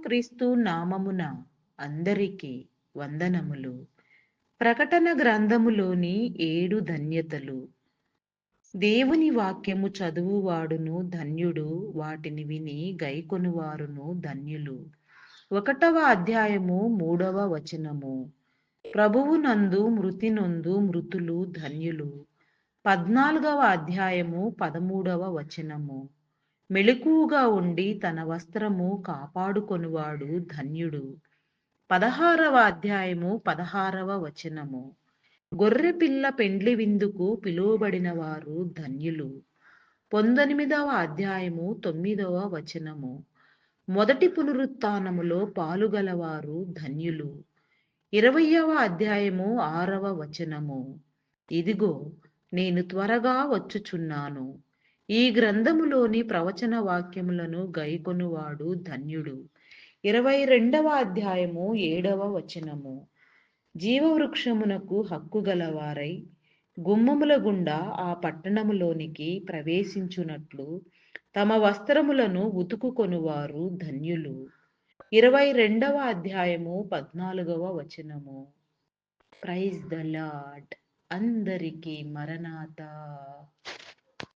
యేసుక్రీస్తు నామమున అందరికీ వందనములు. ప్రకటన గ్రంథములోని 7 ధన్యతలు. దేవుని వాక్యము చదువువాడును ధన్యుడు, వాటిని విని గైకొనువారును ధన్యులు. 1వ అధ్యాయము 3వ వచనము. ప్రభువు నందు మృతి నొందు మృతులు ధన్యులు. 14వ అధ్యాయము 13వ వచనము. మెలకువగా ఉండి తన వస్త్రము కాపాడుకొనువాడు ధన్యుడు. 16వ అధ్యాయము 16వ వచనము. గొర్రెపిల్ల పెండ్లి విందుకు పిలువబడిన వారు ధన్యులు. 19వ అధ్యాయము 9వ వచనము. మొదటి పునరుత్థానములో పాలుగలవారు ధన్యులు. 20వ అధ్యాయము 6వ వచనము. ఇదిగో నేను త్వరగా వచ్చుచున్నాను. ఈ గ్రంథములోని ప్రవచన వాక్యములను గైకొనువాడు ధన్యుడు. 22వ అధ్యాయము 7వ వచనము. జీవవృక్షమునకు హక్కు గలవారై గుమ్మముల గుండా ఆ పట్టణములోనికి ప్రవేశించునట్లు తమ వస్త్రములను ఉతుకుకొనువారు ధన్యులు. 22వ అధ్యాయము 14వ వచనము. Praise the Lord. అందరికీ మరణాత.